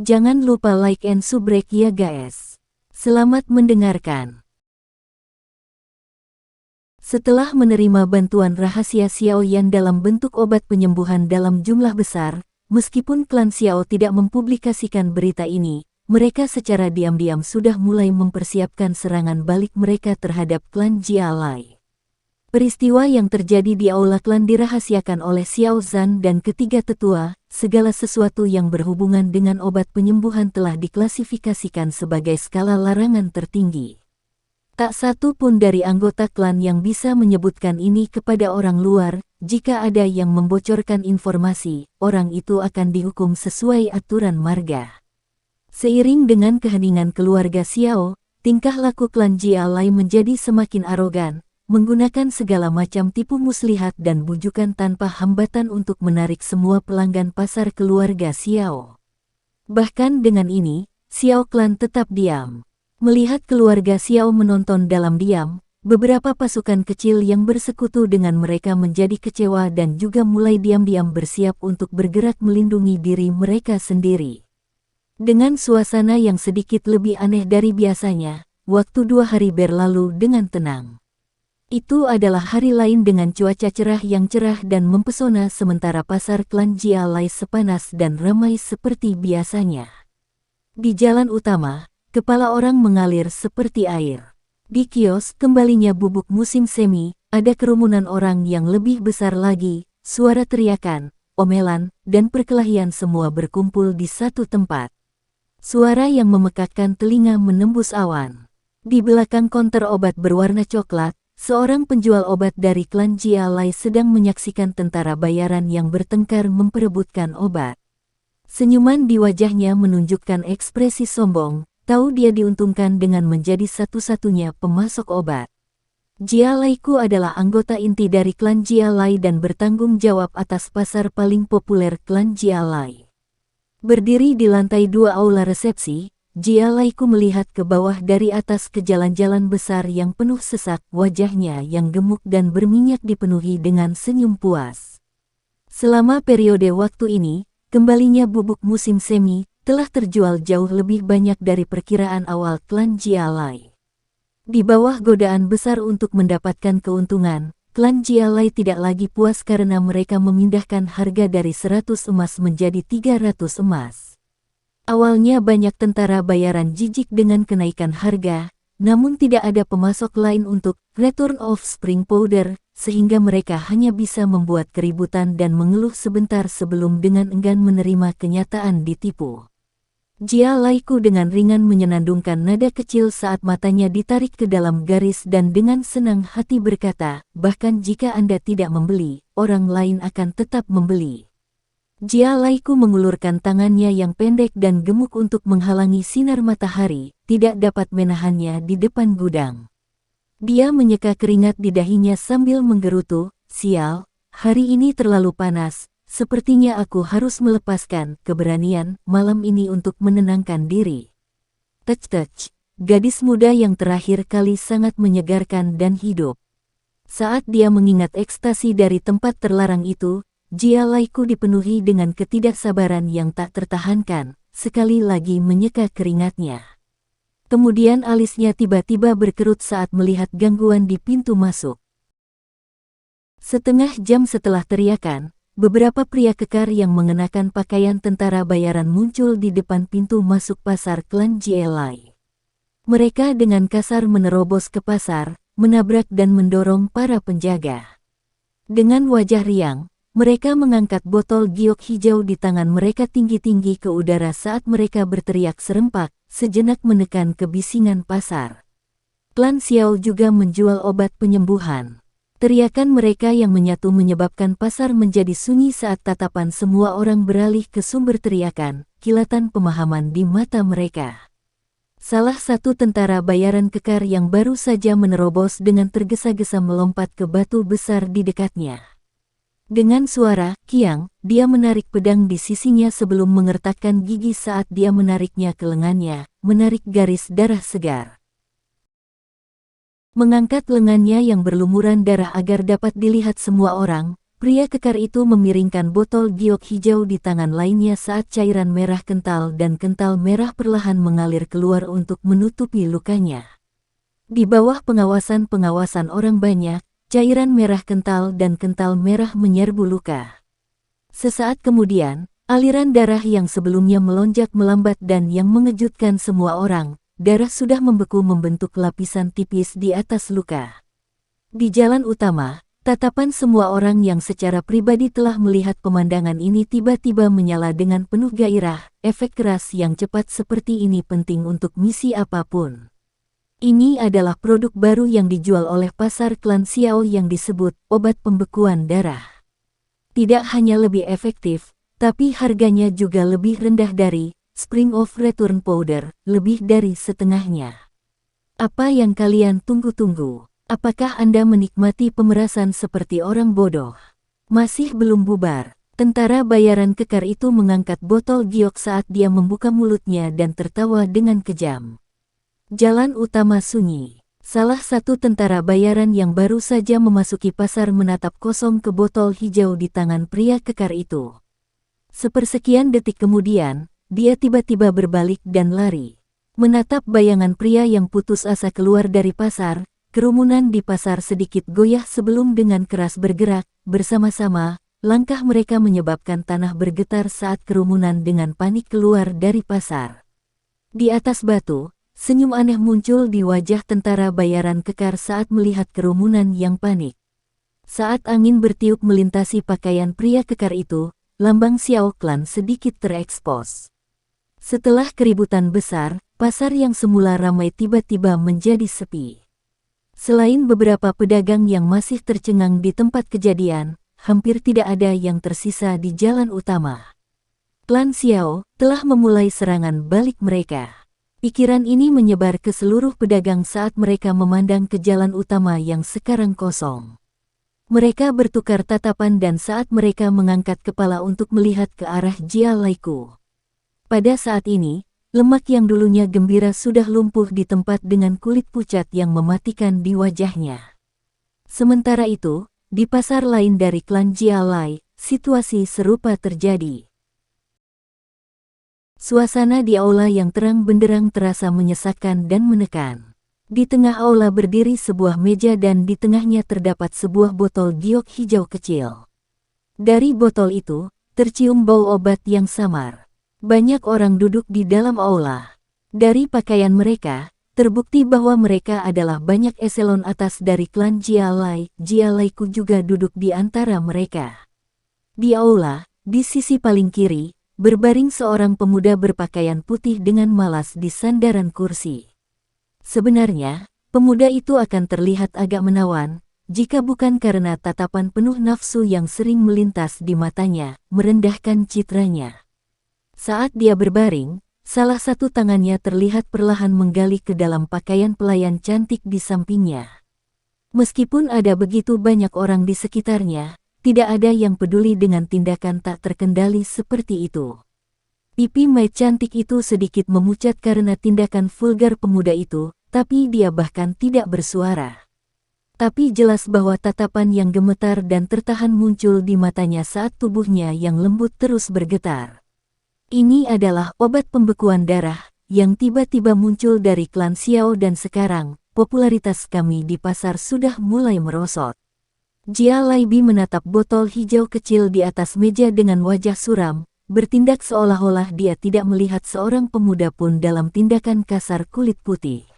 Jangan lupa like and subscribe ya guys. Selamat mendengarkan. Setelah menerima bantuan rahasia Xiao Yan dalam bentuk obat penyembuhan dalam jumlah besar, meskipun klan Xiao tidak mempublikasikan berita ini, mereka secara diam-diam sudah mulai mempersiapkan serangan balik mereka terhadap klan Jia Lai. Peristiwa yang terjadi di aula klan dirahasiakan oleh Xiao Zhan dan ketiga tetua. Segala sesuatu yang berhubungan dengan obat penyembuhan telah diklasifikasikan sebagai skala larangan tertinggi. Tak satu pun dari anggota klan yang bisa menyebutkan ini kepada orang luar. Jika ada yang membocorkan informasi, orang itu akan dihukum sesuai aturan marga. Seiring dengan keheningan keluarga Xiao, tingkah laku klan Jia Lai menjadi semakin arogan, menggunakan segala macam tipu muslihat dan bujukan tanpa hambatan untuk menarik semua pelanggan pasar keluarga Xiao. Bahkan dengan ini, Xiao Clan tetap diam. Melihat keluarga Xiao menonton dalam diam, beberapa pasukan kecil yang bersekutu dengan mereka menjadi kecewa dan juga mulai diam-diam bersiap untuk bergerak melindungi diri mereka sendiri. Dengan suasana yang sedikit lebih aneh dari biasanya, waktu 2 hari berlalu dengan tenang. Itu adalah hari lain dengan cuaca cerah yang cerah dan mempesona sementara pasar klan Jia Lai sepanas dan ramai seperti biasanya. Di jalan utama, kepala orang mengalir seperti air. Di kios kembalinya bubuk musim semi, ada kerumunan orang yang lebih besar lagi, suara teriakan, omelan, dan perkelahian semua berkumpul di satu tempat. Suara yang memekakkan telinga menembus awan. Di belakang konter obat berwarna coklat, seorang penjual obat dari klan Jia Lai sedang menyaksikan tentara bayaran yang bertengkar memperebutkan obat. Senyuman di wajahnya menunjukkan ekspresi sombong, tahu dia diuntungkan dengan menjadi satu-satunya pemasok obat. Jia Lai-ku adalah anggota inti dari klan Jia Lai dan bertanggung jawab atas pasar paling populer klan Jia Lai. Berdiri di lantai 2 aula resepsi, Jia Lai-ku melihat ke bawah dari atas ke jalan-jalan besar yang penuh sesak, wajahnya yang gemuk dan berminyak dipenuhi dengan senyum puas. Selama periode waktu ini, kembalinya bubuk musim semi telah terjual jauh lebih banyak dari perkiraan awal klan Jia Lai. Di bawah godaan besar untuk mendapatkan keuntungan, klan Jia Lai tidak lagi puas karena mereka memindahkan harga dari 100 emas menjadi 300 emas. Awalnya banyak tentara bayaran jijik dengan kenaikan harga, namun tidak ada pemasok lain untuk return of spring powder, sehingga mereka hanya bisa membuat keributan dan mengeluh sebentar sebelum dengan enggan menerima kenyataan ditipu. Jia Lai-ku dengan ringan menyenandungkan nada kecil saat matanya ditarik ke dalam garis dan dengan senang hati berkata, bahkan jika Anda tidak membeli, orang lain akan tetap membeli. Jia Lai-ku mengulurkan tangannya yang pendek dan gemuk untuk menghalangi sinar matahari, tidak dapat menahannya di depan gudang. Dia menyeka keringat di dahinya sambil menggerutu, sial, hari ini terlalu panas, sepertinya aku harus melepaskan keberanian malam ini untuk menenangkan diri. Touch, gadis muda yang terakhir kali sangat menyegarkan dan hidup. Saat dia mengingat ekstasi dari tempat terlarang itu, Jia Lai-ku dipenuhi dengan ketidaksabaran yang tak tertahankan, sekali lagi menyeka keringatnya. Kemudian alisnya tiba-tiba berkerut saat melihat gangguan di pintu masuk. Setengah jam setelah teriakan, beberapa pria kekar yang mengenakan pakaian tentara bayaran muncul di depan pintu masuk pasar klan Jia Lai. Mereka dengan kasar menerobos ke pasar, menabrak dan mendorong para penjaga. Dengan wajah riang, mereka mengangkat botol giok hijau di tangan mereka tinggi-tinggi ke udara saat mereka berteriak serempak, sejenak menekan kebisingan pasar. Klan Xiao juga menjual obat penyembuhan. Teriakan mereka yang menyatu menyebabkan pasar menjadi sunyi saat tatapan semua orang beralih ke sumber teriakan, kilatan pemahaman di mata mereka. Salah satu tentara bayaran kekar yang baru saja menerobos dengan tergesa-gesa melompat ke batu besar di dekatnya. Dengan suara kiang, dia menarik pedang di sisinya sebelum mengertakkan gigi saat dia menariknya ke lengannya, menarik garis darah segar. Mengangkat lengannya yang berlumuran darah agar dapat dilihat semua orang, Pria kekar itu memiringkan botol giok hijau di tangan lainnya saat cairan merah kental dan kental merah perlahan mengalir keluar untuk menutupi lukanya. Di bawah pengawasan orang banyak, cairan merah kental dan kental merah menyerbu luka. Sesaat kemudian, aliran darah yang sebelumnya melonjak melambat dan yang mengejutkan semua orang, darah sudah membeku membentuk lapisan tipis di atas luka. Di jalan utama, tatapan semua orang yang secara pribadi telah melihat pemandangan ini tiba-tiba menyala dengan penuh gairah. Efek keras yang cepat seperti ini penting untuk misi apapun. Ini adalah produk baru yang dijual oleh pasar klan Xiao yang disebut obat pembekuan darah. Tidak hanya lebih efektif, tapi harganya juga lebih rendah dari Spring of Return Powder, lebih dari setengahnya. Apa yang kalian tunggu-tunggu? Apakah Anda menikmati pemerasan seperti orang bodoh? Masih belum bubar, tentara bayaran kekar itu mengangkat botol giok saat dia membuka mulutnya dan tertawa dengan kejam. Jalan utama sunyi. Salah satu tentara bayaran yang baru saja memasuki pasar menatap kosong ke botol hijau di tangan pria kekar itu. Sepersekian detik kemudian, dia tiba-tiba berbalik dan lari. Menatap bayangan pria yang putus asa keluar dari pasar, kerumunan di pasar sedikit goyah sebelum dengan keras bergerak, bersama-sama, langkah mereka menyebabkan tanah bergetar saat kerumunan dengan panik keluar dari pasar. Di atas batu, senyum aneh muncul di wajah tentara bayaran kekar saat melihat kerumunan yang panik. Saat angin bertiup melintasi pakaian pria kekar itu, lambang Xiao Clan sedikit terekspos. Setelah keributan besar, pasar yang semula ramai tiba-tiba menjadi sepi. Selain beberapa pedagang yang masih tercengang di tempat kejadian, hampir tidak ada yang tersisa di jalan utama. Klan Xiao telah memulai serangan balik mereka. Pikiran ini menyebar ke seluruh pedagang saat mereka memandang ke jalan utama yang sekarang kosong. Mereka bertukar tatapan dan saat mereka mengangkat kepala untuk melihat ke arah Jia Laiku. Pada saat ini, lemak yang dulunya gembira sudah lumpuh di tempat dengan kulit pucat yang mematikan di wajahnya. Sementara itu, di pasar lain dari klan Jia Lai, situasi serupa terjadi. Suasana di aula yang terang benderang terasa menyesakkan dan menekan. Di tengah aula berdiri sebuah meja dan di tengahnya terdapat sebuah botol giok hijau kecil. Dari botol itu, tercium bau obat yang samar. Banyak orang duduk di dalam aula. Dari pakaian mereka, terbukti bahwa mereka adalah banyak eselon atas dari klan Jia Lai. Jia Laiku juga duduk di antara mereka. Di aula, di sisi paling kiri, berbaring seorang pemuda berpakaian putih dengan malas di sandaran kursi. Sebenarnya, pemuda itu akan terlihat agak menawan, jika bukan karena tatapan penuh nafsu yang sering melintas di matanya, merendahkan citranya. Saat dia berbaring, salah satu tangannya terlihat perlahan menggali ke dalam pakaian pelayan cantik di sampingnya. Meskipun ada begitu banyak orang di sekitarnya, tidak ada yang peduli dengan tindakan tak terkendali seperti itu. Pipi maid cantik itu sedikit memucat karena tindakan vulgar pemuda itu, tapi dia bahkan tidak bersuara. Tapi jelas bahwa tatapan yang gemetar dan tertahan muncul di matanya saat tubuhnya yang lembut terus bergetar. Ini adalah obat pembekuan darah, yang tiba-tiba muncul dari klan Xiao dan sekarang, popularitas kami di pasar sudah mulai merosot. Jia Laibi menatap botol hijau kecil di atas meja dengan wajah suram, bertindak seolah-olah dia tidak melihat seorang pemuda pun dalam tindakan kasar kulit putih.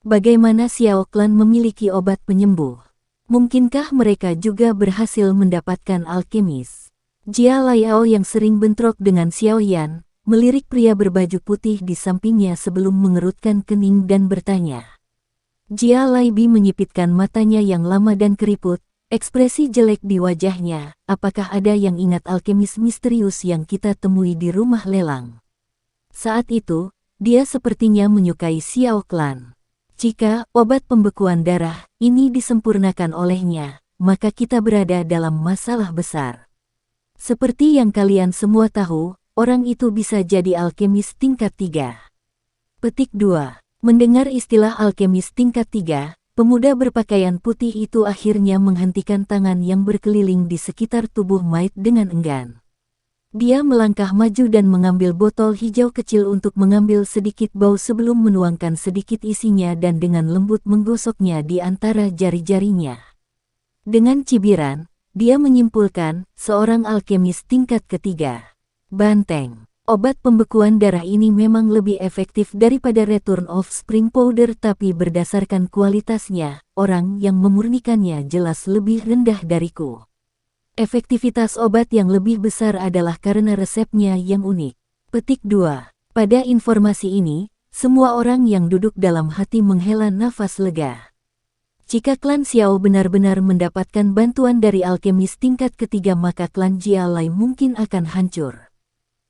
Bagaimana Xiao Clan memiliki obat penyembuh? Mungkinkah mereka juga berhasil mendapatkan alkemis? Jia Laiao yang sering bentrok dengan Xiao Yan, melirik pria berbaju putih di sampingnya sebelum mengerutkan kening dan bertanya. Jia Laibi menyipitkan matanya yang lama dan keriput, ekspresi jelek di wajahnya. Apakah ada yang ingat alkemis misterius yang kita temui di rumah lelang? Saat itu, dia sepertinya menyukai Xiao Clan. Jika obat pembekuan darah ini disempurnakan olehnya, maka kita berada dalam masalah besar. Seperti yang kalian semua tahu, orang itu bisa jadi alkemis tingkat 3. Petik 2. Mendengar istilah alkemis tingkat 3, Pemuda berpakaian putih itu akhirnya menghentikan tangan yang berkeliling di sekitar tubuh Might dengan enggan. Dia melangkah maju dan mengambil botol hijau kecil untuk mengambil sedikit bau sebelum menuangkan sedikit isinya dan dengan lembut menggosoknya di antara jari-jarinya. Dengan cibiran, dia menyimpulkan, seorang alkemis tingkat ketiga. Banteng. Obat pembekuan darah ini memang lebih efektif daripada Return of Spring Powder, tapi berdasarkan kualitasnya, orang yang memurnikannya jelas lebih rendah dariku. Efektivitas obat yang lebih besar adalah karena resepnya yang unik. Petik 2. Pada informasi ini, semua orang yang duduk dalam hati menghela nafas lega. Jika klan Xiao benar-benar mendapatkan bantuan dari alkemis tingkat ketiga, maka klan Jia Lai mungkin akan hancur.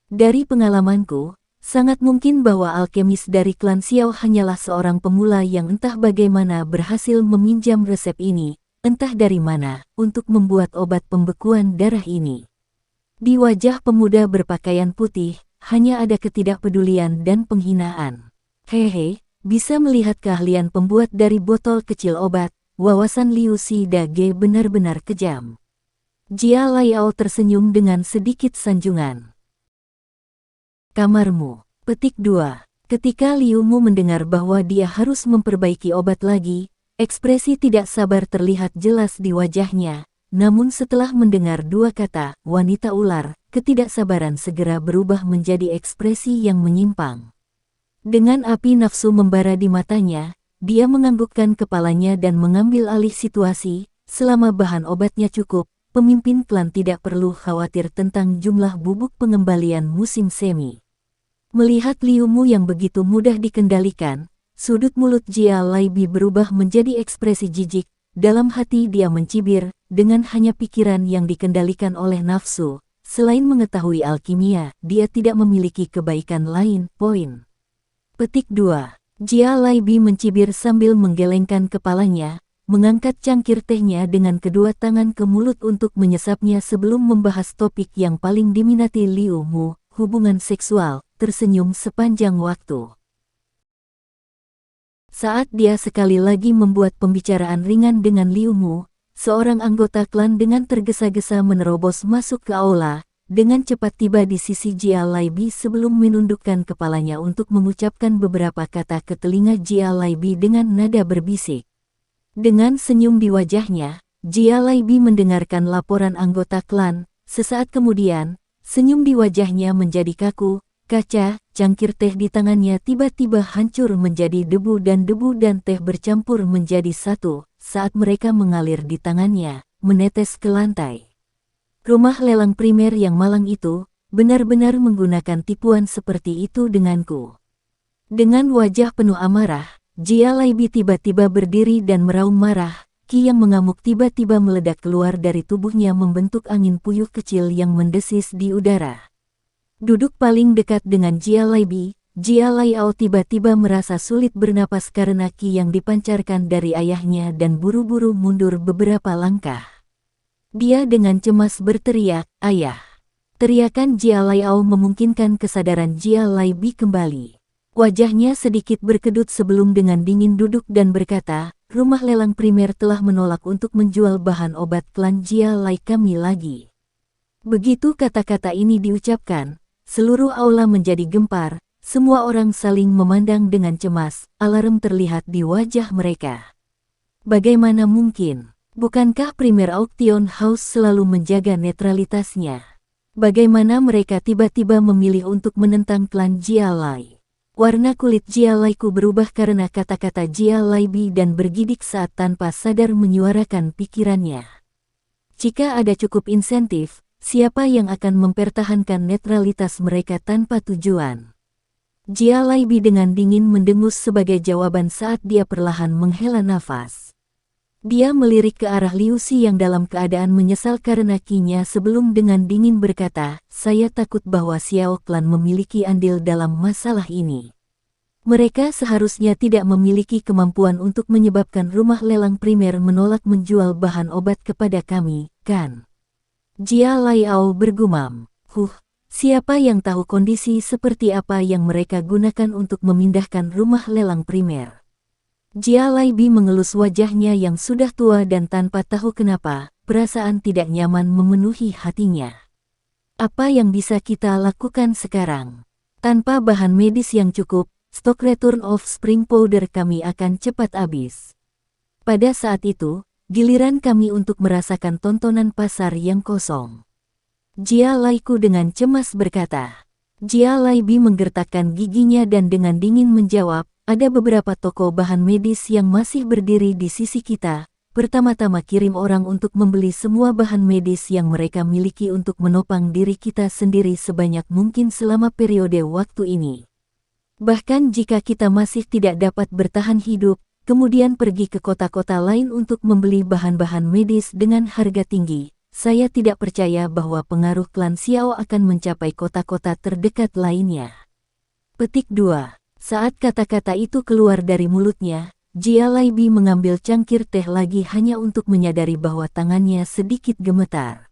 Dari pengalamanku, sangat mungkin bahwa alkemis dari klan Xiao hanyalah seorang pemula yang entah bagaimana berhasil meminjam resep ini, entah dari mana, untuk membuat obat pembekuan darah ini. Di wajah pemuda berpakaian putih, hanya ada ketidakpedulian dan penghinaan. Hehe, bisa melihat keahlian pembuat dari botol kecil obat, wawasan Liu Xidage benar-benar kejam. Jia Laiao tersenyum dengan sedikit sanjungan. Kamarmu. Petik 2. Ketika Liu Mu mendengar bahwa dia harus memperbaiki obat lagi, ekspresi tidak sabar terlihat jelas di wajahnya. Namun setelah mendengar dua kata, wanita ular, ketidaksabaran segera berubah menjadi ekspresi yang menyimpang. Dengan api nafsu membara di matanya, dia menganggukkan kepalanya dan mengambil alih situasi. Selama bahan obatnya cukup, pemimpin klan tidak perlu khawatir tentang jumlah bubuk pengembalian musim semi. Melihat Liu Mu yang begitu mudah dikendalikan, sudut mulut Jia Laibi berubah menjadi ekspresi jijik. Dalam hati dia mencibir, dengan hanya pikiran yang dikendalikan oleh nafsu. Selain mengetahui alkimia, dia tidak memiliki kebaikan lain. Poin. Petik 2. Jia Laibi mencibir sambil menggelengkan kepalanya, mengangkat cangkir tehnya dengan kedua tangan ke mulut untuk menyesapnya sebelum membahas topik yang paling diminati Liu Mu, hubungan seksual, tersenyum sepanjang waktu. Saat dia sekali lagi membuat pembicaraan ringan dengan Liu Mu, seorang anggota klan dengan tergesa-gesa menerobos masuk ke aula, dengan cepat tiba di sisi Jia Laibi sebelum menundukkan kepalanya untuk mengucapkan beberapa kata ke telinga Jia Laibi dengan nada berbisik. Dengan senyum di wajahnya, Jia Laibi mendengarkan laporan anggota klan. Sesaat kemudian, senyum di wajahnya menjadi kaku. Kaca, cangkir teh di tangannya tiba-tiba hancur menjadi debu dan teh bercampur menjadi satu saat mereka mengalir di tangannya, menetes ke lantai. Rumah lelang primer yang malang itu, benar-benar menggunakan tipuan seperti itu denganku. Dengan wajah penuh amarah, Jia Laibi tiba-tiba berdiri dan meraung marah. Ki yang mengamuk tiba-tiba meledak keluar dari tubuhnya membentuk angin puyuh kecil yang mendesis di udara. Duduk paling dekat dengan Jia Laibi, Jia Laiao tiba-tiba merasa sulit bernapas karena ki yang dipancarkan dari ayahnya dan buru-buru mundur beberapa langkah. Dia dengan cemas berteriak, "Ayah!" Teriakan Jia Laiao memungkinkan kesadaran Jia Laibi kembali. Wajahnya sedikit berkedut sebelum dengan dingin duduk dan berkata, "Rumah lelang primer telah menolak untuk menjual bahan obat klan Jia Lai kami lagi." Begitu kata-kata ini diucapkan, seluruh aula menjadi gempar, semua orang saling memandang dengan cemas, alarm terlihat di wajah mereka. Bagaimana mungkin? Bukankah Primer Auction House selalu menjaga netralitasnya? Bagaimana mereka tiba-tiba memilih untuk menentang klan Jia Lai? Warna kulit Jia Laiku berubah karena kata-kata Jia Laibi dan bergidik saat tanpa sadar menyuarakan pikirannya. Jika ada cukup insentif, siapa yang akan mempertahankan netralitas mereka tanpa tujuan? Jia Laibi dengan dingin mendengus sebagai jawaban saat dia perlahan menghela nafas. Dia melirik ke arah Liu Xi yang dalam keadaan menyesal karena kinya sebelum dengan dingin berkata, "Saya takut bahwa Xiao Clan memiliki andil dalam masalah ini. Mereka seharusnya tidak memiliki kemampuan untuk menyebabkan rumah lelang primer menolak menjual bahan obat kepada kami, kan?" Jia Laiao bergumam, siapa yang tahu kondisi seperti apa yang mereka gunakan untuk memindahkan rumah lelang primer?" Jia Laibi mengelus wajahnya yang sudah tua dan tanpa tahu kenapa, perasaan tidak nyaman memenuhi hatinya. Apa yang bisa kita lakukan sekarang? Tanpa bahan medis yang cukup, stok Return of Spring Powder kami akan cepat habis. Pada saat itu, giliran kami untuk merasakan tontonan pasar yang kosong. Jia Laiku dengan cemas berkata. Jia Laibi menggertakkan giginya dan dengan dingin menjawab, ada beberapa toko bahan medis yang masih berdiri di sisi kita. Pertama-tama kirim orang untuk membeli semua bahan medis yang mereka miliki untuk menopang diri kita sendiri sebanyak mungkin selama periode waktu ini. Bahkan jika kita masih tidak dapat bertahan hidup, kemudian pergi ke kota-kota lain untuk membeli bahan-bahan medis dengan harga tinggi. Saya tidak percaya bahwa pengaruh klan Xiao akan mencapai kota-kota terdekat lainnya. Petik 2. Saat kata-kata itu keluar dari mulutnya, Jia Laibi mengambil cangkir teh lagi hanya untuk menyadari bahwa tangannya sedikit gemetar.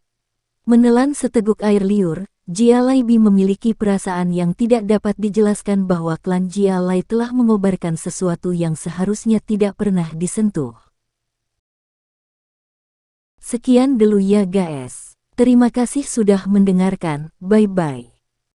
Menelan seteguk air liur, Jia Laibi memiliki perasaan yang tidak dapat dijelaskan bahwa klan Jia Lai telah mengobarkan sesuatu yang seharusnya tidak pernah disentuh. Sekian dulu ya guys. Terima kasih sudah mendengarkan, bye-bye.